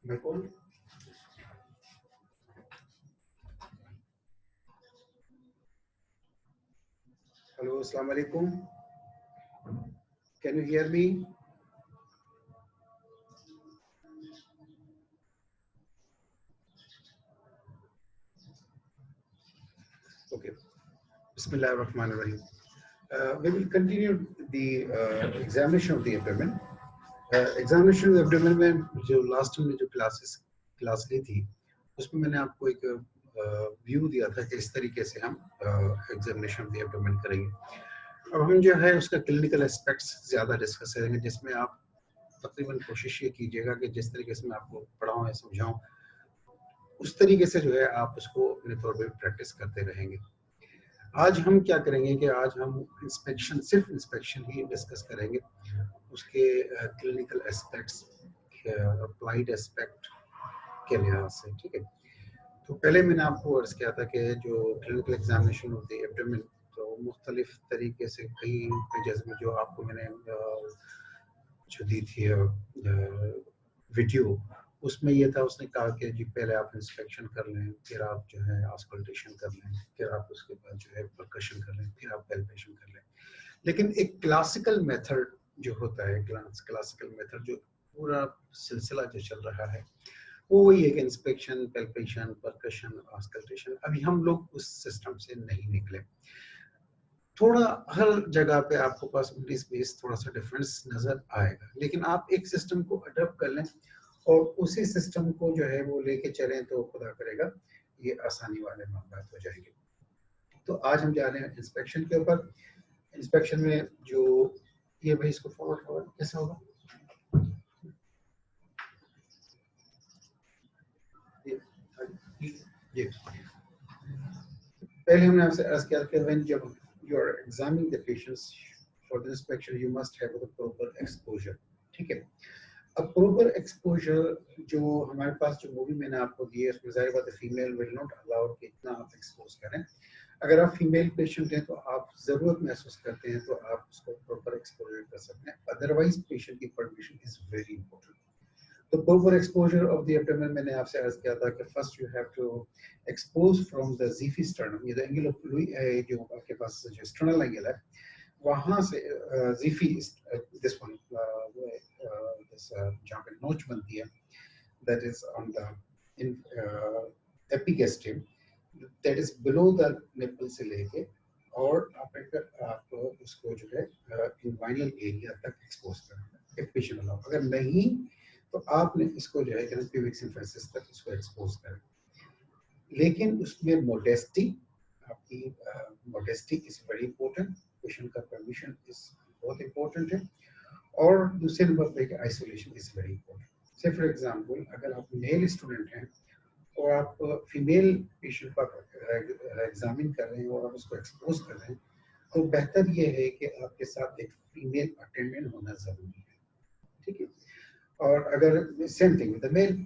Nicole? Hello, Assalamu alaikum. Can you hear me? Okay. Bismillah ar-Rahman ar-Rahim. We will continue the examination of the abdomen. Examination of the abdomen में जो last time में जो class ली थी उसमें मैंने आपको एक व्यू दिया था कि इस तरीके से हम एग्जामिनेशन ऑफ द एब्डोमेन करेंगे. अब हम जो है उसका क्लिनिकल एस्पेक्ट्स ज़्यादा डिस्कस करेंगे जिसमें आप तकरीबन कोशिश ये कीजिएगा कि जिस तरीके से मैं आपको पढ़ाऊँ या समझाऊँ उस तरीके से जो है आप उसको अपने तौर पर प्रैक्टिस करते रहेंगे. आज हम क्या करेंगे कि आज हम इंस्पेक्शन सिर्फ इंस्पेक्शन ही डिस्कस करेंगे उसके क्लिनिकल एस्पेक्ट्स अप्लाइड एस्पेक्ट के लिहाज से. ठीक है, तो पहले मैंने आपको अर्ज किया था कि जो clinical examination of the abdomen तो मुख्तलिफ तरीके से कई पेजेस में जो आपको मैंने जो दी थी वीडियो उसमें ये था उसने कहा कि जी पहले आप इंस्पेक्शन कर लें फिर आप जो है ऑस्कल्टेशन कर लें फिर आप उसके बाद जो है परकशन कर लें फिर आप पैल्पेशन कर लें. लेकिन एक क्लासिकल मेथड जो होता है क्लासिकल मेथड जो पूरा सिलसिला जो चल रहा है वो वही है कि इंस्पेक्शन पैल्पेशन परकशन ऑस्कल्टेशन. अभी हम लोग उस सिस्टम से नहीं निकले. थोड़ा हर जगह पे आपको पास 19-20 थोड़ा सा डिफरेंस नजर आएगा लेकिन आप एक सिस्टम को अडॉप्ट कर लें और उसी सिस्टम को जो है वो लेके चलें तो खुदा करेगा ये आसानी वाले मामला हो जाएंगे. तो आज हम जा रहे हैं इंस्पेक्शन के ऊपर. इंस्पेक्शन में जो ये भाई इसको फॉरवर्ड होगा कैसा होगा ये पहले हमने आपसे अर्ज किया कि व्हेन जब you are examining the patients for the inspection you must have the proper exposure. ठीक है, अब प्रॉपर एक्सपोजर जो हमारे पास जो मूवी मैंने आपको दी है उसमें जाहिर बात है फीमेल विल नॉट अलाउड कि इतना आप एक्सपोज करें. अगर आप फीमेल पेशेंट हैं तो आप ज़रूरत महसूस करते हैं तो आप उसको प्रॉपर एक्सपोजर कर सकते हैं. अदरवाइज पेशेंट की परमिशन इज वेरी इंपॉर्टेंट. तो proper exposure of the abdomen मैंने आपसे अर्ज किया था कि first you have to expose from the xiphisternum. ये एंगल ऑफ जो आपके पास जो स्टर्नल एंगल है वहां से ज़ीफी दिस वन जहाँ पे नोच बनती है that is on the in epigastrium that is below the nipple से लेके और आप उसको जो है inguinal एरिया तक एक्सपोज करें if patient allow. अगर नहीं तो आपने इसको जो है pubic symphysis तक इसको एक्सपोज करें. लेकिन उसमें मोडेस्टी आपकी modesty is very important. Patient का परमिशन इज बहुत इंपॉर्टेंट है. और दूसरे नंबर पे आइसोलेशन इज वेरी इंपॉर्टेंट. से फॉर एग्जांपल अगर आप मेल स्टूडेंट हैं और आप फीमेल पेशेंट का एग्जामिन कर रहे हैं और आप उसको एक्सपोज कर रहे हैं तो बेहतर ये है कि आपके साथ एक फीमेल अटेंडेंट होना जरूरी है. ठीक है, और अगर same thing with the male.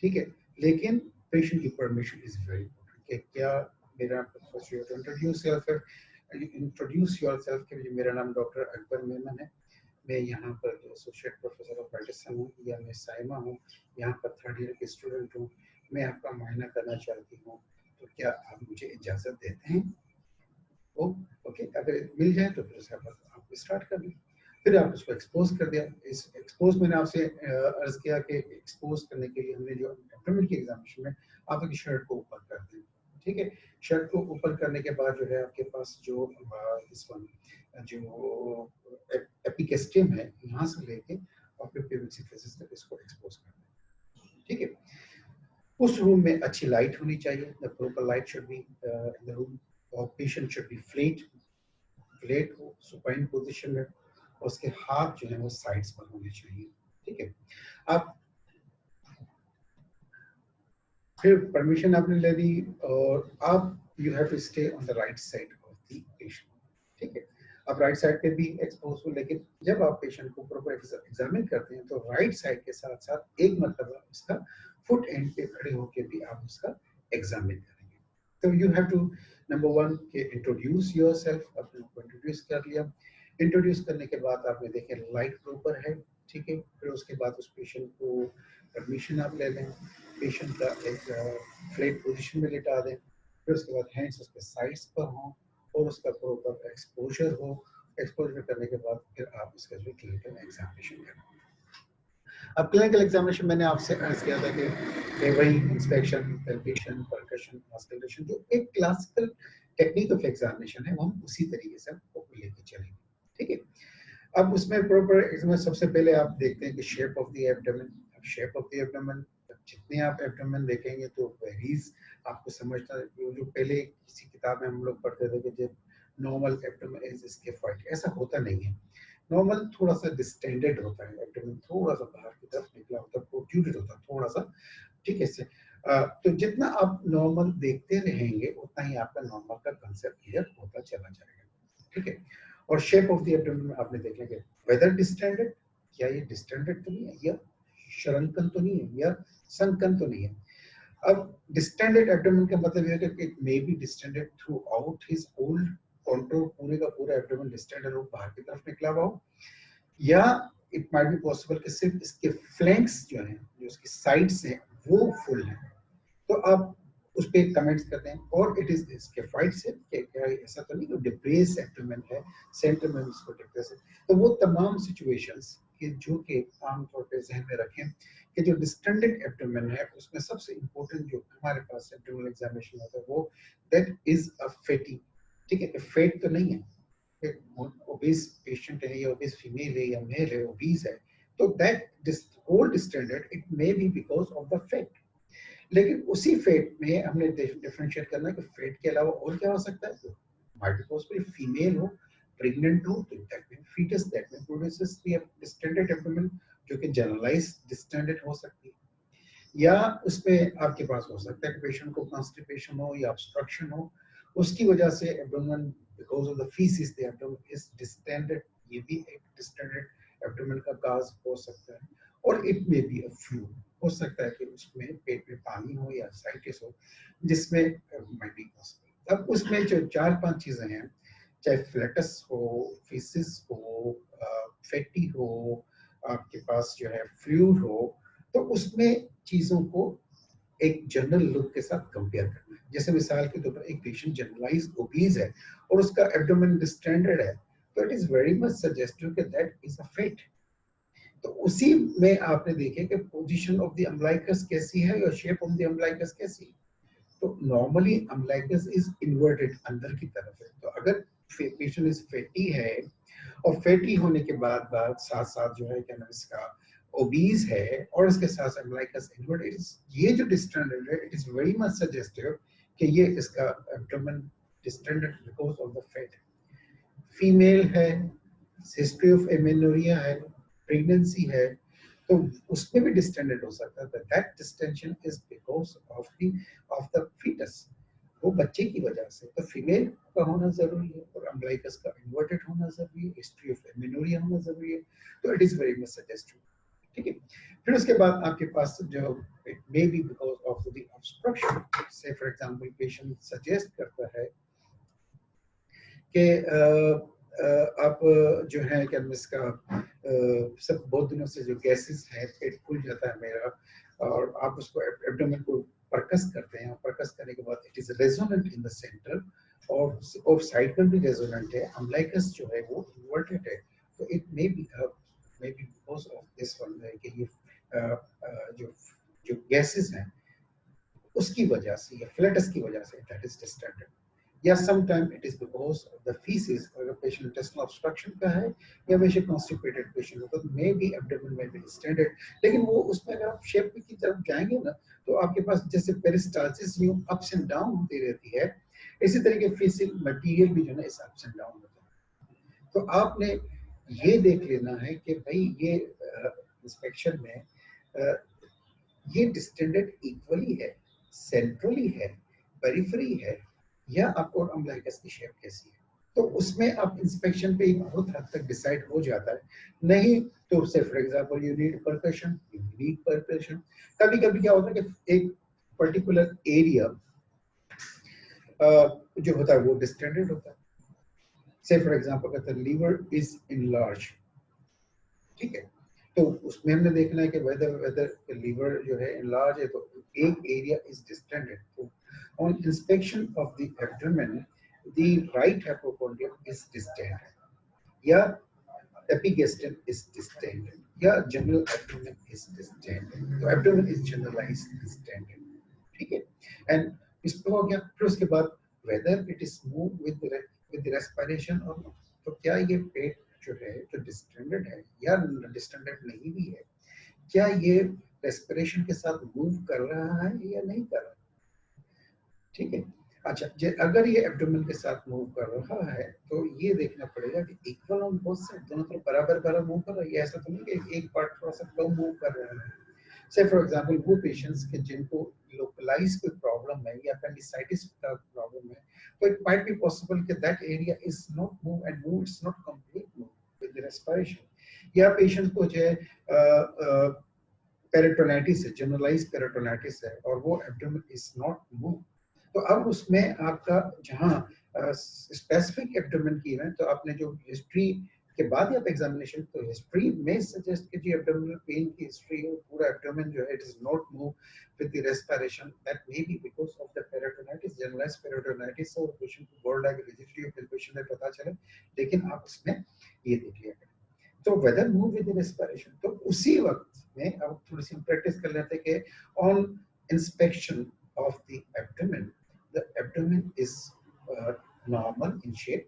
ठीक है, लेकिन पेशेंट की परमिशन इज वेरी इंपॉर्टेंट कि क्या मेरा first you to introduce yourself कि मेरा नाम डॉक्टर अकबर मेमन है. मैं यहाँ पर एसोसिएट प्रोफेसर ऑफ मेडिसिन हूँ या मैं साइमा हूँ यहाँ पर थर्ड ईयर के स्टूडेंट हूँ. मैं आपका मुआयना करना चाहती हूँ तो क्या आप मुझे इजाज़त देते हैं. ओके, अगर मिल जाए तो फिर उसके बाद आप स्टार्ट कर दें. फिर आप उसको एक्सपोज कर दिया. इस एक्सपोज मैंने आपसे अर्ज किया कि एक्सपोज करने के लिए हमने जो एब्डोमेन की एग्जामिनेशन में आप अपनी शर्ट को ऊपर कर दें. ठीक है, शर्ट को ऊपर करने के बाद जो है आपके पास जो इस वन जो एपिगेस्ट्रियम है यहाँ से लेके और फिर प्यूबिक सिम्फिसिस तक इसको एक्सपोज कर दें. ठीक है, उस रूम में अच्छी लाइट होनी चाहिए. The proper light should be in the room और पेशेंट शुड बी फ्लैट हो सुपाइन पोजीशन में. उसके हाथ जो है वो साइड्स पर होने चाहिए. ठीक है, आप फिर परमिशन आपने ले ली और आप you have to stay on the right side of the patient. ठीक है, आप राइट साइड पे भी एक्सपोज हो लेकिन जब आप पेशेंट को प्रॉपर एग्जामिन करते हैं तो राइट साइड के साथ साथ एक मतलब उसका फुट एंड पे खड़े होकर भी आप उसका एग्जामिन करेंगे. तो you have to number one के इंट्रोड्यूस योरसेल्फ. अपने को इंट्रोड्यूस कर लिया. इंट्रोड्यूस करने के बाद आपने देखे लाइट प्रॉपर है. ठीक है, फिर उसके बाद उस पेशेंट को परमिशन आप ले लें, पेशेंट का एक फ्लैट पोजीशन में लेटा दें, फिर उसके बाद हैंड्स उसके साइड्स पर हों और उसका प्रॉपर एक्सपोजर हो। एक्सपोजर करने के बाद फिर आप उसका जो क्लिनिकल एग्जामिनेशन करें। अब क्लिनिकल एग्जामिनेशन मैंने आपसे अर्ज किया था कि वही इंस्पेक्शन, पैल्पेशन, परकशन, ऑस्कल्टेशन जो एक क्लासिकल टेक्निक ऑफ एग्जामिनेशन है वो हम उसी तरीके से लेके चलेंगे। ठीक है, अब उसमें प्रॉपर इसमें सबसे पहले आप देखते हैं कि shape of the abdomen. Shape of the abdomen जितने आप एब्डोमेन देखेंगे तो वेरीज आपको समझना, जो पहले किसी किताब में हम लोग पढ़ते थे कि जब नॉर्मल एब्डोमेन इज स्केफॉइड, ऐसा होता नहीं है। नॉर्मल थोड़ा सा डिस्टेंडेड होता है, एब्डोमेन थोड़ा सा बाहर की तरफ निकला होता है, प्रोट्रूडेड होता है थोड़ा सा। ठीक है से तो जितना आप नॉर्मल देखते रहेंगे उतना ही आपका नॉर्मल का कंसेप्ट क्लियर होता चला जाएगा। ठीक है, और शेप ऑफ द एब्डोमेन में आपने देखेंगे वेदर डिस्टेंडेड, क्या ये डिस्टेंडेड तो नहीं है, या शरंकन तो नहीं है, या संकन तो नहीं है। अब डिस्टेंडेड एब्डोमेन का मतलब ये है कि it may be distended throughout his whole control, पूरे का पूरा एब्डोमेन डिस्टेंडेड हो, बाहर की तरफ निकला हुआ हो, या इट माइट बी पॉसिबल कि सिर्फ इसके फ्लैंक्स जो हैं, जो इसकी साइड्स हैं वो फुल हैं। तो आप उस पे कमेंट्स करते हैं। और इट इज स्केफाइड से क्या ऐसा तो नहीं कि डिप्रेस एब्डोमेन है, सेंटर में इसको डिप्रेस है। तो वो तमाम सिचुएशंस कि जो कि आमतौर पे जहन में रखें कि जो डिस्टेंडेड एब्डोमेन है उसमें सबसे इंपॉर्टेंट जो हमारे पास एब्डोमिनल एग्जामिनेशन होता है वो दैट इज अ फैटी। ठीक है, फैट तो नहीं है, ओबीस पेशेंट है या ओबीस फीमेल है या मेल है, ओबीस है, तो that whole distended it may be because of the fat. लेकिन उसी फेट में हमने डिफरेंशिएट करना है कि फेट के अलावा और क्या हो सकता है। माइट बी पॉसिबल फीमेल हो, प्रेग्नेंट हो, तो that mean fetus, that mean produces the distended abdomen, जो कि जनरलाइज डिस्टेंडेड हो सकती है। या उसमें आपके पास हो सकता है कि पेशेंट को कॉन्स्टिपेशन हो या ऑब्स्ट्रक्शन हो, उसकी वजह से abdomen because of the faeces the abdomen is distended, ये भी एक डिस्टेंडेड एब्डोमेन का काज हो सकता है। और it may be a flu, हो सकता है कि उसमें पेट में पानी हो या साइटिस हो, जिसमें माइट बी पॉसिबल। अब उसमें जो 4-5 चीजें हैं, चाहे फ्लैटस हो, फीसिस हो, फैटी हो, आपके पास जो है फ्लूइड हो, तो उसमें चीजों को एक जनरल लुक के साथ कंपेयर करना है। जैसे मिसाल के तौर पर एक पेशेंट जनरलाइज ओबीज है और उसका एब्डोमेन डिस्टेंडेड है, तो it is very much suggestive कि दैट इज अ फैट। तो उसी में आपने देखे कि पोजीशन ऑफ द अम्बिलिकस कैसी है और शेप ऑफ द अम्बिलिकस कैसी है। तो नॉर्मली अम्बिलिकस इज इन्वर्टेड, अंदर की तरफ है। तो अगर पेशेंट इज फैटी है और फैटी होने के बाद साथ साथ जो है क्या नाम इसका ओबीज है और इसके साथ अम्बिलिकस इन्वर्टेड, ये जो डिस्टेंडेड है it is very much suggestive कि ये इसका abdomen distended because of the fat. Female है, हिस्ट्री ऑफ एमेनोरिया है, प्रेगनेंसी है, तो उसमें भी डिस्टेंडेड हो सकता है। That distension is because of the fetus, वो बच्चे की वजह से। तो फीमेल का होना जरूरी है और अम्बिलिकस का इन्वर्टेड होना जरूरी है, हिस्ट्री ऑफ एमेनोरिया होना जरूरी है। तो it is very much suggestive. ठीक है, फिर उसके बाद आपके पास जो it may be because of the obstruction, से फॉर एग्जांपल पेशेंट सजेस्ट करता है कि आप जो है क्या इसका सब बहुत दिनों से जो गैसेस है, पेट फूल जाता है मेरा, और आप उसको एब्डोमेन को परकस करते हैं, परकस करने के बाद it is resonant in the centre और साइड पर भी रेजोनेंट है, अम्बिलिकस जो है वो इन्वर्टेड है। तो it may be because of this one है कि ये जो जो गैसेस हैं उसकी वजह से या फ्लैटस की वजह से दैट इज डिस्टेंडेड। या sometime it is because of the faeces, अगर पेशेंट इंटेस्टिनल ऑब्स्ट्रक्शन का है या वैसे कॉन्स्टिपेटेड पेशेंट हो तो मे बी एब्डोमेन में बी डिस्टेंडेड। लेकिन वो उसमें अगर आप शेप की तरफ जाएंगे ना तो आपके पास जैसे पेरिस्टाल्सिस यूं अप्स एंड डाउन होती रहती है, इसी तरीके फीसिल मटेरियल भी जो है इस अप्स एंड डाउन होता है। तो आपने ये देख लेना है कि भाई ये इंस्पेक्शन में ये डिस्टेंडेड इक्वली है, सेंट्रली है, पेरिफेरी है, या आपको अम्बिलिकस की शेप कैसी है। तो उसमें आप इंस्पेक्शन पे बहुत हद तक डिसाइड हो जाता है। नहीं तो से for example you need percussion, you need percussion. कभी कभी क्या होता है कि एक पर्टिकुलर एरिया जो होता है वो डिस्टेंडेड होता है। से फॉर एग्जांपल कहते हैं लीवर इज इनलार्ज, ठीक है, तो उसमें हमने देखना है कि वेदर वेदर लीवर जो है enlarge है तो एक एरिया इज डिस्टेंडेड. तो on inspection of the abdomen the right hypochondrium is distended या epigastrium is distended या general abdomen is distended. तो abdomen is generalized distended. ठीक है. एंड इस पे हो गया. फिर उसके बाद whether it is move with respiration और not. तो क्या ये पेट जो है जो डिस्टेंडेड है या डिस्टेंडेड नहीं भी है, क्या ये रेस्पिरेशन के साथ मूव कर रहा है या नहीं कर रहा. ठीक है. अच्छा, अगर ये एब्डोमेन के साथ मूव कर रहा है तो ये देखना पड़ेगा कि इक्वल ऑन बोथ साइड, दोनों तरफ बराबर बराबर मूव कर रहा है. ये ऐसा तो नहीं कि एक पार्ट थोड़ा सा कम मूव कर रहा है. से फॉर एग्जांपल वो पेशेंट्स के जिनको लोकलाइज कोई प्रॉब्लम है या अपेंडिसाइटिस का प्रॉब्लम है, तो इट माइट बी पॉसिबल कि that area is not move and move is not complete move with the respiration. या पेशेंट को जो है पेरिटोनाइटिस है, जनरलाइज पेरिटोनाइटिस है और वो एब्डोमेन इज नॉट मूव. तो अब उसमें आपका जहाँ स्पेसिफिक एब्डोमेन की है तो आपने जो हिस्ट्री के बाद आप एग्जामिनेशन तो हिस्ट्री में सजेस्ट कीजिए एब्डोमिनल पेन की हिस्ट्री हो, पूरा एब्डोमेन जो है it is not move with the respiration. That may be because of the peritonitis, generalized peritonitis. और पेशेंट को board like rigidity of patient है पता चले, लेकिन आप उसमें ये देख लिया. तो whether move with the respiration. तो उसी वक्त में अब थोड़ी सी प्रैक्टिस कर लेते हैं कि on inspection of the abdomen the abdomen is normal in shape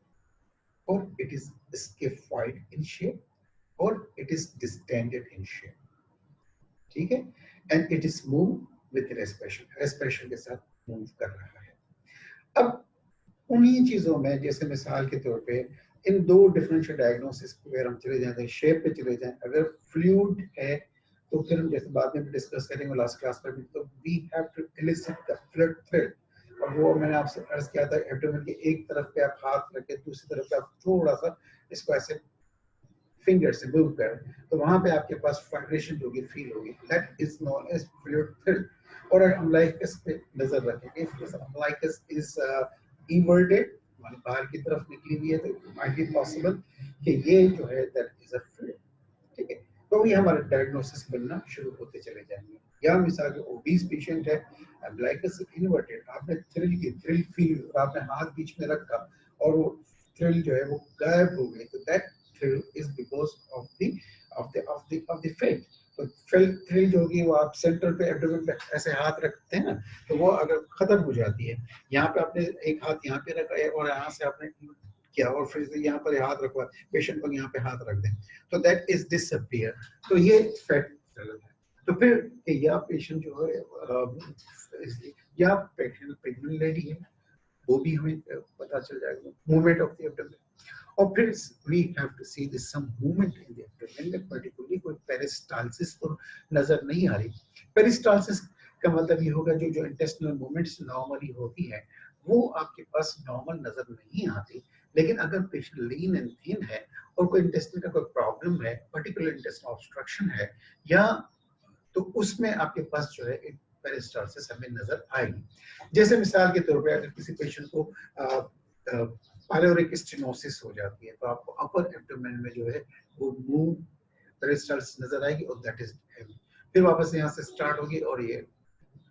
or it is scaphoid in shape or it is distended in shape. ठीक है. and it is move with respiration, respiration के साथ move कर रहा है. अब उन्हीं चीजों में जैसे मिसाल के तौर पे इन दो डिफरेंशियल डायग्नोसिस पे अगर हम चले जाते हैं, शेप पे चले जाएं, अगर फ्लूइड है तो फिर हम जैसे बाद में भी डिस्कस करेंगे लास्ट क्लास में भी, तो we have to elicit the fluid thrill. और वो मैंने आपसे अर्ज किया था एब्डोमेन के एक तरफ पे आप हाथ रखे, दूसरी तरफ पे आप थोड़ा सा इसको ऐसे फिंगर से मूव करें तो वहां पे आपके पास वाइब्रेशन होगी, फील होगी. That is known as fluid thrill. और अम्लाइकस पे नजर रखेंगे. इफ अम्लाइकस इज इन्वर्टेड, बाहर की तरफ निकली हुई है, तो माइट बी पॉसिबल कि ये जो है दैट इज अ फ्लूइड. ठीक है. तो ये हमारे डायग्नोसिस बनना शुरू होते चले जाएंगे. या मिसाल के ओबीस पेशेंट है, अम्लाइकस इन्वर्टेड, आपने थ्रिल फील और आपने हाथ बीच में रखा और वो थ्रिल जो है वो गायब हो गई, तो that thrill is because of the fat. तो थ्रिल जो होगी वो आप सेंटर पे एब्डोमेन पे ऐसे हाथ रखते हैं ना, तो वो अगर खत्म हो जाती है, यहाँ पे आपने एक हाथ यहाँ पे रखा है और यहाँ से आपने किया और फिर से यहाँ पर हाथ रखवा, पेशेंट को यहाँ पे हाथ रख दें, तो दैट इज डिसअपियर. तो ये फैट है. तो फिर या पेशेंट जो है या प्रेग्नेंट लेडी है, वो भी हमें पता चल जाएगा मूवमेंट ऑफ द एब्डोमेन. और फिर we have to see this some movement in the abdomen. Particularly कोई पेरिस्टाल्सिस तो नजर नहीं आ रही. पेरिस्टाल्सिस का मतलब ये होगा जो इंटेस्टिनल मूवमेंट्स नॉर्मली होती है वो आपके पास नॉर्मल नजर नहीं आती. लेकिन अगर पेशेंट लीन एंड थिन है और कोई इंटेस्टाइन का कोई प्रॉब्लम है, पर्टिकुलर इंटेस्टाइनल ऑब्स्ट्रक्शन है, या तो उसमें आपके पास जो है एक पेरिस्टाल्सिस हमें नजर आएगी. जैसे मिसाल के तौर पे अगर किसी पेशेंट को पायलोरिक स्टेनोसिस हो जाती है तो आपको अपर एब्डोमेन में जो है वो मूव पेरिस्टाल्सिस नजर आएगी और दैट इज हेवी. फिर वापस यहाँ से स्टार्ट होगी और ये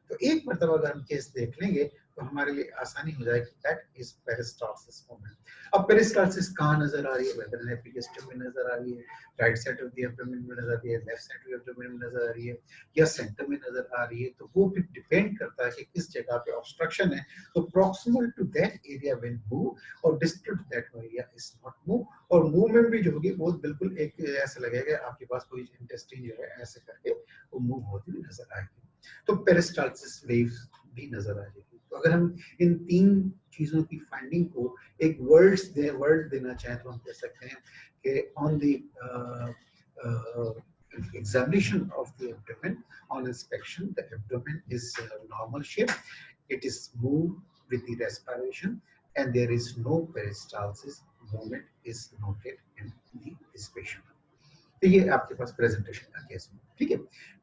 तो एक मरतबा अगर हम केस देख लेंगे तो हमारे लिए आसानी हो जाएगी. That is peristalsis movement. अब पेरिस्टाल्सिस कहाँ नजर आ रही है? वेदर एपिगेस्ट्रियम में नजर आ रही है, right side of the abdomen में नजर आ रही है, left side of the abdomen में नजर आ रही है, या सेंटर में नजर आ रही है. तो वो भी डिपेंड करता है कि किस जगह पे ऑब्स्ट्रक्शन है. तो proximal to that area will move और distal to that area is not move. और मूवमेंट भी जो होगी वो बिल्कुल एक ऐसा लगेगा आपके पास कोई इंटेस्टाइन जो है ऐसे करके वो मूव होती हुई नजर आएगी. तो पेरिस्टाल्सिस वेव्स भी नजर आ जाएगी. तो अगर हम इन तीन चीजों की फाइंडिंग को एक वर्ड देना चाहें तो हम कह सकते हैं कि on the examination of the abdomen, on inspection the abdomen is normal shape, it is moved with the respiration and there is no peristalsis movement is noted in this patient. तो ये आपके पास प्रेजेंटेशन का case है. ठीक है.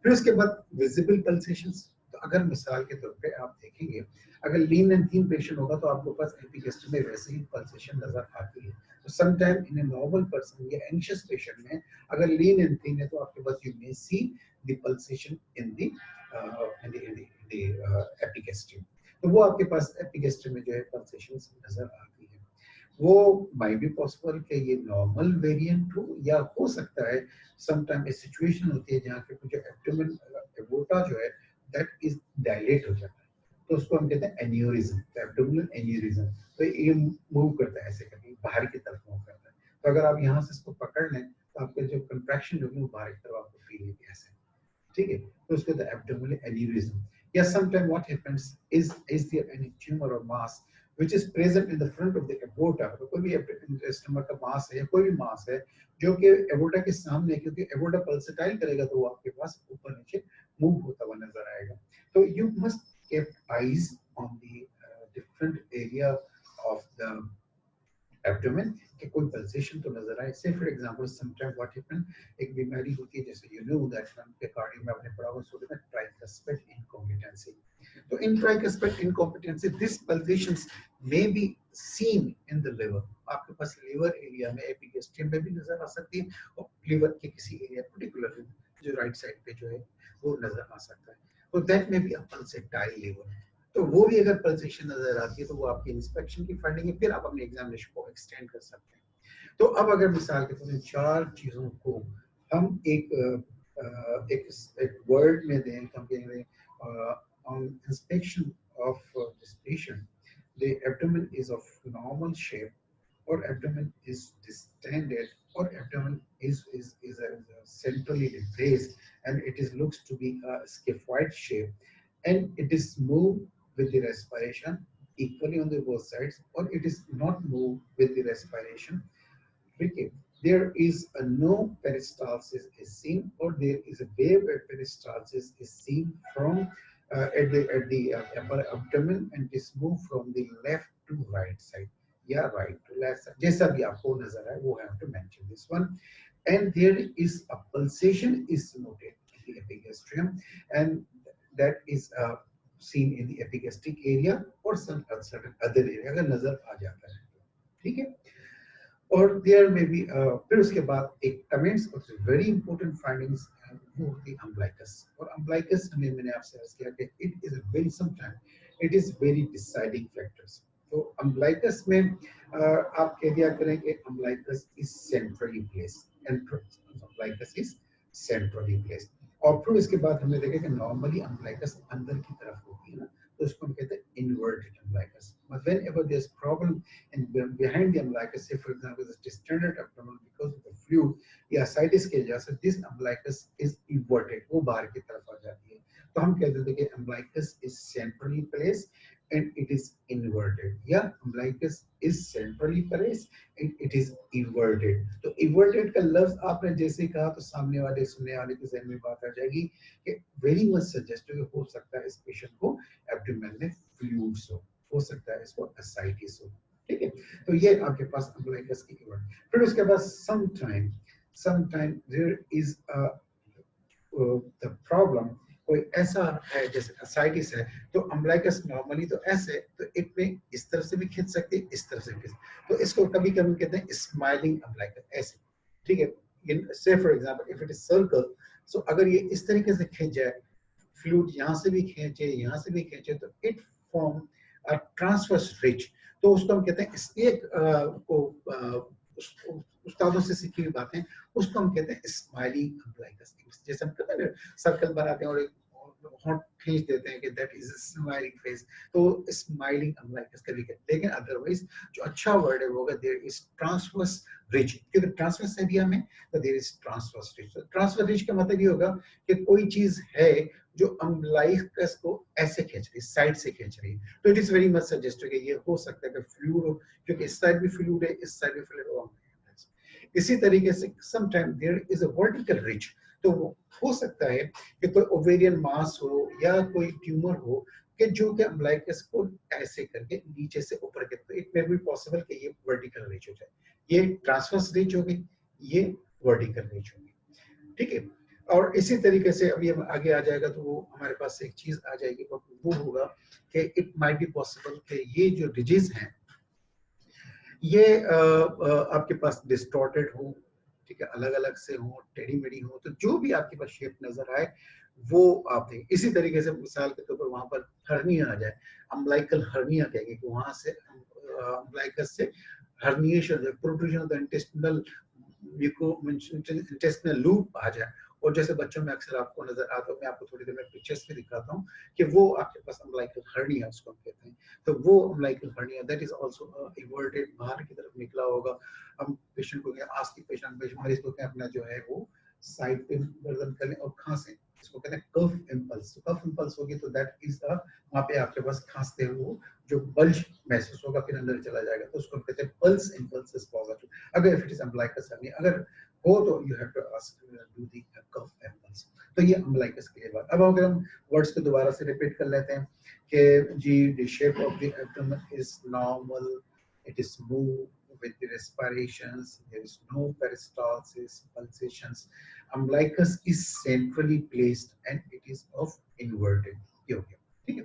फिर उसके बाद विजिबल पल्सेशंस. तो अगर मिसाल के तौर पे आप देखेंगे, अगर लीन एंड थीन पेशेंट होगा तो आपके पास एपिगेस्ट्री में वैसे ही पल्सेशन नजर आती है। तो sometime in a normal person या एंग्शियस पेशेंट में अगर लीन एंड थीन है तो आपके पास you may see the pulsation in the epigastrium. तो वो आपके पास एपिगेस्ट्री में जो है पल्सेशन नजर आती है। वो माइट बी पॉसिबल कि ये नॉर्मल वेरिएंट हो, या हो सकता है समटाइम ए सिचुएशन होती है जहाँ पे जो एब्डोमेन एबोटा जो है दैट इज डायलेट हो जाता है, तो उसको हम कहते हैं एन्यूरिज्म, एब्डोमिनल एन्यूरिज्म। तो ये मूव करता है ऐसे करके बाहर की तरफ मूव करता है। तो अगर आप यहाँ से इसको पकड़ लें तो आपके जो कंट्रैक्शन होगी वो बाहर की तरफ आपको फील होगी ऐसे, ठीक है। तो उसको द एब्डोमिनल एन्यूरिज्म। या sometime what happens is there any tumour और mass which is present in the front of the aorta। तो कोई भी स्टमक का मास है या कोई भी मास है जो कि एबोटा के सामने, क्योंकि एबोटा पल्सेटाइल करेगा तो वो आपके पास ऊपर नीचे मूव होता हुआ नजर आएगा। तो you must keep eyes on the different area of the abdomen कि कोई पल्सेशन तो नजर आए। से for example sometime what happen, एक बीमारी होती है जैसे यू नो दैट हम के कार्डियो में अपने पढ़ा हुआ सोचते हैं ट्राइकस्पेट इनकॉम्पिटेंसी। तो in tricuspid incompetency this pulsations may be seen in the liver. आपके पास लिवर एरिया में एपिगेस्ट्रियम में भी नजर आ सकती है और लिवर के किसी एरिया पर्टिकुलर जो राइट साइड पे जो है वो नजर आ सकता है। तो that may be a pulsatile liver. तो वो भी अगर पल्सेशन नजर आती है तो वो आपकी इंस्पेक्शन की फाइंडिंग है, फिर आप अपने एग्जामिनेशन को एक्सटेंड कर सकते हैं। तो अब अगर मिसाल के तौर पर चार चीजों को हम एक वर्ड में दें, हम कहेंगे on inspection of this patient the abdomen is of normal shape, or abdomen is distended, or abdomen is a centrally raised, and it is looks to be a scaphoid shape, and it is moved with the respiration equally on the both sides, or it is not moved with the respiration. Okay. There is a no peristalsis is seen, or there is a wave peristalsis is seen from at the upper abdomen, and it is moved from the left to right side. Yeah, right to left side. जैसा भी आपको नजर आए वो have to mention this one. And there is a pulsation is noted in the epigastrium, and that is seen in the epigastric area or some certain other area अगर नजर आ जाता है, ठीक है। और देयर में भी फिर उसके बाद एक कमेंट्स और वेरी इंपॉर्टेंट फाइंडिंग्स वो होती अम्बलाइकस। और अम्बलाइकस में मैंने आपसे अर्ज किया कि it is very sometime it is very deciding factors. तो अम्बलाइकस में आप कह दिया करें कि umbilicus is centrally placed, umbilicus is centrally placed. और फिर इसके बाद हमने देखा कि नॉर्मली अम्बलाइकस अंदर की तरफ होती है ना, तो उसको हम कहते हैं inverted umbilicus. But whenever there's problem in behind the umbilicus, say for example the distended abdomen because of the fluid या ascites की वजह से this umbilicus is inverted, वो बाहर की तरफ आ जाती है। तो हम कहते हैं कि umbilicus is centrally placed and it is inverted, या umbilicus is centrally placed and it is inverted। तो inverted का लफ्ज आपने जैसे कहा तो सामने वाले सुनने वाले के ज़हन में बात आ जाएगी कि very much suggest हो सकता है इस पेशेंट को एब्डोमेन में फ्लूइड्स हो सकता है इसको ascites हो, ठीक है। तो ये आपके पास अम्बलाइकस की कीवर्ड। फिर उसके बाद sometime there is a the problem, कोई ऐसा है जैसे ascites है तो अम्बलाइकस नॉर्मली तो ऐसे, तो इट में इस तरह से भी खींच सकते हैं, इस तरह से भी, तो इसको कभी कभी कहते हैं स्माइलिंग अम्बलाइकस ऐसे, ठीक है। Say for example if it is circle, so अगर ये इस तरीके से खींच जाए, फ्लूइड यहाँ से भी खींचे यहाँ से भी खींचे, तो इट फॉर्म ट्रांसवर्स रिच। तो उसको हम कहते हैं एक को उस्तादों से सीखी हुई बातें, उसको हम कहते हैं स्माइलिंग अम्बलाइकस। जैसे हम कहते हैं सर्कल बनाते हैं और होंठ खींच देते हैं कि that is a smiling face, तो स्माइलिंग अम्बलाइकस कभी कहते हैं। लेकिन अदरवाइज जो अच्छा वर्ड है वो है देयर इज ट्रांसवर्स रिच, क्योंकि ट्रांसवर्स एरिया में तो there is transverse ridge. Transverse ridge का मतलब ये होगा कि कोई चीज है जो अम्बलाइकस को ऐसे खींच रही है, साइड से खींच रही है, तो it is very much suggest कि ये हो सकता है कि फ्लूइड हो, क्योंकि इस साइड भी फ्लूइड है, इस साइड भी फ्लूइड हो। इसी तरीके से sometime there is a vertical ridge, तो हो सकता है कि कोई ओवेरियन मास हो या कोई ट्यूमर हो कि जो कि अम्बलाइकस को ऐसे करके नीचे से ऊपर के, तो इट मे बी पॉसिबल कि ये वर्टिकल रिच हो जाए। ये ट्रांसवर्स रिच होगी, ये वर्टिकल रिच होगी, ठीक है। और इसी तरीके से अभी हम आगे आ जाएगा तो वो हमारे पास एक चीज आ जाएगी, वो होगा कि इट माइट बी पॉसिबल कि ये जो रिजेस हैं ये आपके पास डिस्टॉर्टेड हो, ठीक है, अलग अलग से हो, टेढ़ी मेढ़ी हो, तो जो भी आपके पास शेप नजर आए वो आप देखें। इसी तरीके से मिसाल के तौर पर वहां पर हर्निया आ जाए, अम्बलाइकल हर्निया कहेंगे कि वहां से अम्बलाइकस से herniation, protrusion of the intestinal intestinal loop आ जाए, और जैसे बच्चों में अक्सर आपको नजर आता है, मैं आपको थोड़ी देर में पिक्चर्स भी दिखाता हूँ कि वो आपके पास अम्बलाइकल हर्निया उसको हम कहते हैं। तो वो umbilical hernia that is also everted, बाहर की तरफ निकला होगा। हम पेशेंट को आस्क द पेशेंट, मरीज को अपना जो है वो साइड पे गर्दन करें और खांसें, इसको कहते हैं कफ इम्पल्स। कफ इम्पल्स होगी तो दैट इज द, वहां पे आपके पास खांसते हुए जो बल्ज महसूस होगा फिर अंदर चला जाएगा, तो उसको कहते हैं पल्स इम्पल्स इज पॉजिटिव। अगर if it is umbilicus hernia अगर हो तो you have to ask do the cough impulse. तो ये अम्बलाइकस के लिए बात। अब अगर हम वर्ड्स को दोबारा से रिपीट कर लेते हैं कि जी the shape of the abdomen is normal, it is smooth with the respirations, there is no peristalsis, pulsations. Umbilicus is centrally placed and it is of inverted, ये हो गया, ठीक है।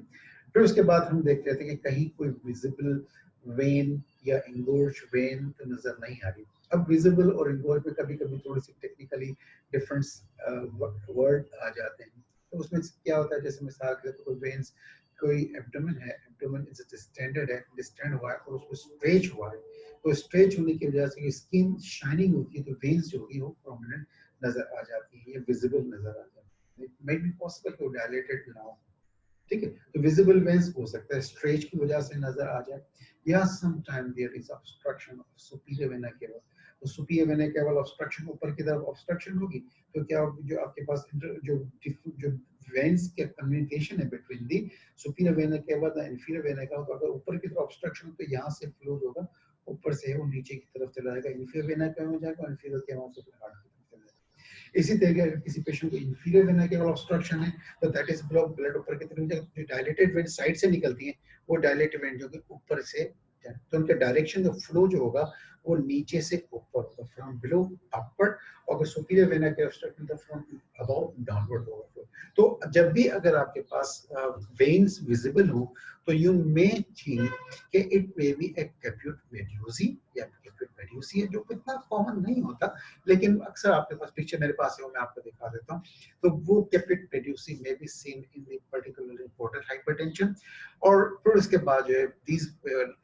फिर उसके बाद हम देख लेते हैं कि कहीं कोई विजिबल वेन या इंगोर्ज वेन तो नजर नहीं आ रही। अब विजिबल और इंगोर्ज में कभी कभी थोड़ी सी टेक्निकली डिफरेंस वर्ड आ जाते हैं, तो उसमें क्या होता है, जैसे मिसाल के तौर पर वेन्स, कोई एब्डोमेन है, एब्डोमेन इज डिस्टेंडेड है, डिस्टेंड हुआ है और उसको स्ट्रेच हुआ है, तो स्ट्रेच होने की वजह से स्किन शाइनिंग होती है, तो वेन्स जो होगी वो प्रोमिनेंट नजर आ जाती है, ये विजिबल नजर आ जाती है। It may be possible to dilated now, ठीक है, तो विजिबल वेन्स हो सकता है स्ट्रेच की वजह से नजर आ जाए, या some time there is obstruction of superior vena cava, तो सुपीरियर वेना केवल ऑब्स्ट्रक्शन, ऊपर की तरफ ऑब्स्ट्रक्शन होगी, तो क्या जो आपके पास जो वेन्स के कम्युनिकेशन है बिटवीन दी सुपीरियर वेना केवल द इंफीरियर वेना का, तो अगर ऊपर की तरफ ऑब्स्ट्रक्शन तो यहाँ से फ्लो होगा, ऊपर से वो नीचे की तरफ चला जाएगा, इंफीरियर वेना केवल में जाएगा, इंफीरियर केवल से हार्ट की तरफ चला जाएगा। इसी तरीके अगर किसी पेशेंट को इंफीरियर वेना केवल ऑब्स्ट्रक्शन है तो दैट इज ब्लॉक, ब्लड ऊपर की तरफ जाएगा, जो डायलेटेड वेन साइड से निकलती है वो डायलेटेड वेन जो कि ऊपर से, तो उनका डायरेक्शन जो फ्लो जो होगा वो नीचे से ऊपर होगा, फ्रॉम बिलो अपवर्ड, और अगर सुपीरियर वेना के ऑब्स्ट्रक्शन तो फ्रॉम अबव डाउनवर्ड होगा। तो जब भी अगर आपके पास वेन्स विजिबल हो तो यू मे थिंक कि it may B A कैप्यूट medusae या कैप्यूट मेड्यूसी है, जो इतना कॉमन नहीं होता, लेकिन अक्सर आपके पास पिक्चर मेरे पास है वो मैं आपको दिखा देता हूँ। तो वो caput medusae may be seen in the particularly portal hypertension, और फिर उसके बाद जो है this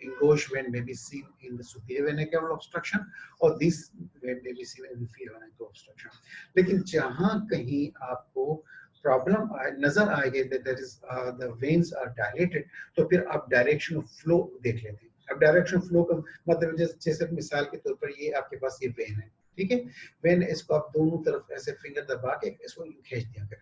engorged vein may be seen in the superior vena caval obstruction, और this vein may be seen in the inferior vena caval obstruction. लेकिन जहां कहीं आपको प्रॉब्लम नजर आएगी that is the veins are dilated, तो फिर आप डायरेक्शन ऑफ फ्लो देख लेते हैं। अब डायरेक्शन फ्लो का मतलब जैसे मिसाल के तौर पर ये आपके पास ये वेन है, ठीक है, वेन, इसको आप दोनों तरफ ऐसे फिंगर दबा के इसको खींच दिया करें,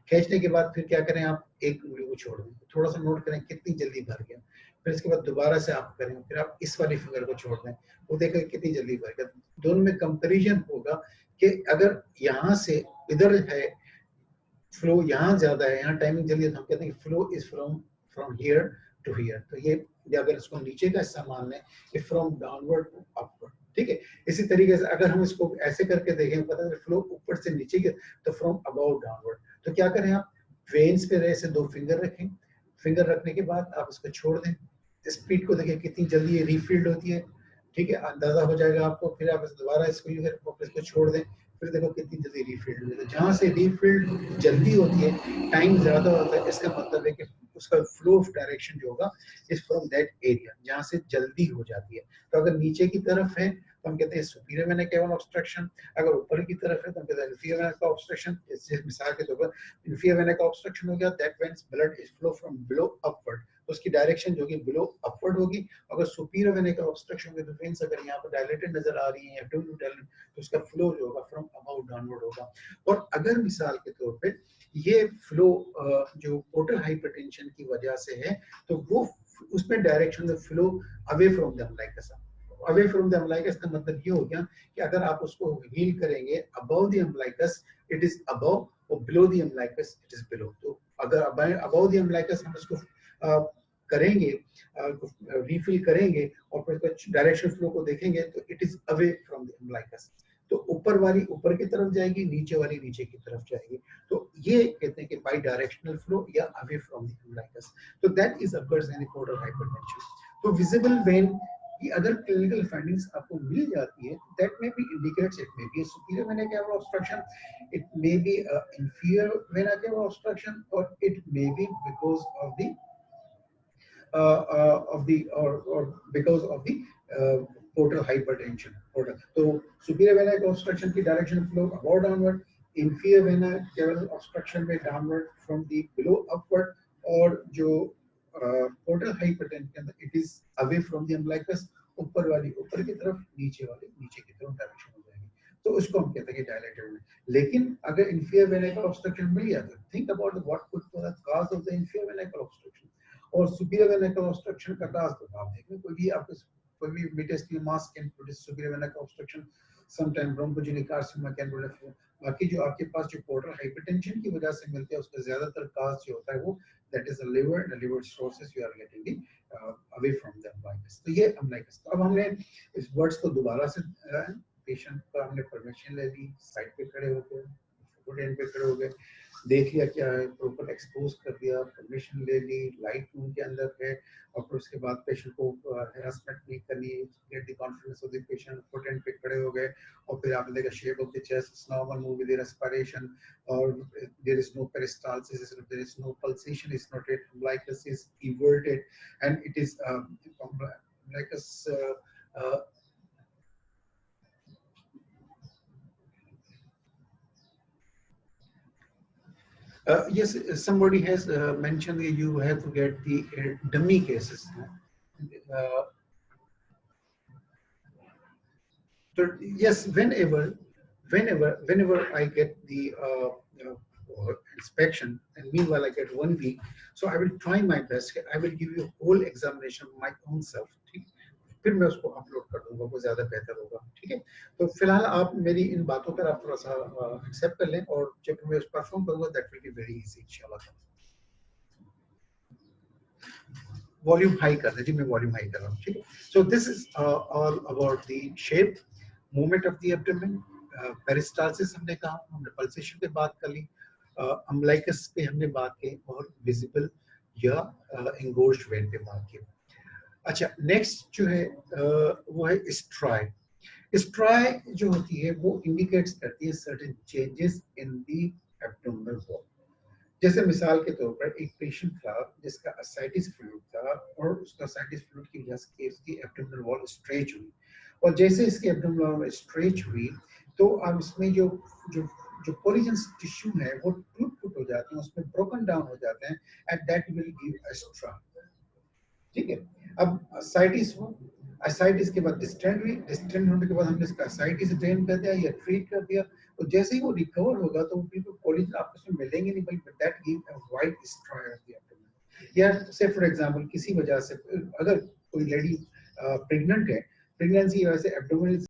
खींचने के बाद फिर क्या करें, आप एक उंगली को छोड़ दें, थोड़ा सा नोट करें कितनी जल्दी भर गया, फिर इसके बाद दोबारा से आप करें, फिर आप इस वाली फिंगर को छोड़ दें, वो देखें कितनी जल्दी भर गया। दोनों में कंपैरिजन होगा कि अगर यहाँ से इधर है फ्लो, यहाँ ज्यादा है, यहाँ टाइमिंग जल्दी है, तो हम कहते हैं flow is from from here to here, तो ये अगर इसको नीचे का हिस्सा मान लें ये फ्रॉम डाउनवर्ड टू अपवर्ड, ठीक है। इसी तरीके से अगर हम इसको ऐसे करके देखें, पता है फ्लो ऊपर से नीचे के, तो फ्रॉम अबाउट डाउनवर्ड, तो क्या करें आप वेन्स पे ऐसे दो फिंगर रखें, फिंगर रखने के बाद आप इसको छोड़ दें, स्पीड को देखें कितनी जल्दी ये रीफिल्ड होती है, ठीक है, अंदाजा हो जाएगा आपको। फिर आप दोबारा इसको छोड़ दें, फिर देखो कितनी जल्दी रीफिल्ड होती है। जहाँ से रीफिल्ड जल्दी होती है, टाइम ज्यादा होता है, इसका मतलब है कि उसका फ्लो ऑफ डायरेक्शन जो होगा इज फ्रॉम दैट एरिया जहाँ से जल्दी हो जाती है। तो अगर नीचे की तरफ है तो हम कहते हैं सुपीरियर वेना केवल ऑब्स्ट्रक्शन, अगर ऊपर की तरफ है तो हम कहते हैं इंफीरियर वेना का ऑब्स्ट्रक्शन। जैसे मिसाल के तौर पर इंफीरियर वेना का ऑब्स्ट्रक्शन हो गया, that means blood is flow from below upward, तो उसकी डायरेक्शन जो होगी बिलो अपवर्ड होगी। अगर सुपीरियर वेना का ऑब्स्ट्रक्शन होगा तो वेन्स अगर यहाँ पर डायलेटेड नजर आ रही है या डायलेटेड, तो उसका फ्लो जो होगा फ्रॉम अबाउट डाउनवर्ड होगा। और अगर मिसाल के तौर पे ये फ्लो जो पोर्टल हाइपरटेंशन की वजह से है, तो वो उसमें direction of flow away from the umbilicus, away from the umbilicus का मतलब ये हो गया कि अगर आप उसको हील करेंगे above the umbilicus it is above, और below the umbilicus it is below. तो अगर अबव द अम्बिलिकस हम उसको करेंगे, रिफिल करेंगे और फिर डायरेक्शन फ्लो को देखेंगे तो it is away from the umbilicus. तो ऊपर वाली ऊपर की तरफ जाएगी, नीचे वाली नीचे की तरफ जाएगी। तो ये कहते हैं कि बाई डायरेक्शनल फ्लो या अवे फ्रॉम द अम्बिलिकस। तो that is occurs in portal hypertension. तो विजिबल वेन कि अगर क्लिनिकल फाइंडिंग्स आपको मिल जाती है, that may B indicates it may B superior vena cava obstruction, it may be inferior vena cava obstruction, or it may be because or because of the portal hypertension. So superior vena cava obstruction की direction flow above downward, inferior vena cava obstruction में downward from the below upward, और जो portal hypertension it is away from the umbilicus, ऊपर वाली ऊपर की तरफ, नीचे वाली नीचे की तरफ डायरेक्शन हो जाएगी। तो उसको हम कहते हैं कि डायलेटेड। लेकिन अगर inferior vena cava obstruction मिल जाता है, think about what could be the cause of the inferior vena cava obstruction और superior vena cava obstruction का cause। तो आप देखें कोई भी आपको कोई भी metastatic mass can produce superior vena cava obstruction, sometime bronchogenic carcinoma can produce. बाकी जो आपके पास जो पोर्टल हाइपरटेंशन की वजह से मिलते हैं उसका ज्यादातर cause जो होता है वो that is the liver cirrhosis you are getting the away from the umbilicus। तो ये umbilicus। तो अब हमने इस वर्ड्स को दोबारा से पेशेंट का हमने परमिशन ले ली, साइड पे खड़े हो गए, फुट एंड पे खड़े हो गए, देख लिया क्या है, प्रॉपर एक्सपोज कर दिया, परमिशन ले ली, लाइट रूम के अंदर है, और फिर उसके बाद पेशेंट को हैरेसमेंट नहीं करनी, get the confidence of the patient, foot end पे खड़े हो गए, और फिर आपने देखा shape of the chest is normal, move with the respiration, और there is no peristalsis, there is no pulsation, is not at umbilicus is everted, and it is umbilicus yes, somebody has mentioned that you have to get the dummy cases. So yes, whenever I get the inspection, and meanwhile I get 1 week, so I will try my best. I will give you a whole examination of my own self. फिर मैं उसको upload कर दूंगा, वो ज्यादा बेहतर होगा। ठीक है, तो फिलहाल आप मेरी इन बातों पर आप थोड़ा सा एक्सेप्ट कर लें, और जब मैं उस परफॉर्म करूंगा that will be very easy इंशाल्लाह। वॉल्यूम हाई कर दे जी, मैं वॉल्यूम हाई कर रहा हूँ। ठीक है, so this is all about the shape, movement of the abdomen, peristalsis हमने कहा, हमने पल्सेशन पे बात कर ली, अम्बिलिकस पे हमने बात की, और विजिबल या एंगोर्ज्ड वेन पे बात की। अच्छा, नेक्स्ट जो है वो है स्ट्राई। स्ट्राई जो होती है वो इंडिकेट्स करती है certain changes in the abdominal wall. जैसे मिसाल के तौर पर एक पेशेंट था जिसका असाइटिस फ्लूइड था, और उसका असाइटिस फ्लूइड की वजह से इसकी एब्डोमिनल वॉल स्ट्रेच हुई, और जैसे इसकी एब्डोमिनल वॉल स्ट्रेच हुई तो अब इसमें जो जो जो कोलिजन टिश्यू है वो टूट हो जाते हैं, उसमें ब्रोकन डाउन हो जाते हैं, and that will give a striae. ठीक है, अब असाइटिस हो, असाइटिस के बाद डिस्टेंट हुई, डिस्टेंट होने के बाद हमने इसका असाइटिस ड्रेन कर दिया या ट्रीट कर दिया, तो जैसे ही वो रिकवर होगा तो बिल्कुल कोलिजन आपस में मिलेंगे नहीं, बल्कि that give a wide स्ट्राई of the abdomen. या से फॉर एग्जांपल किसी वजह से अगर कोई लेडी प्रेग्नेंट है, प्रेगनेंसी की वजह से एब्डोमिनल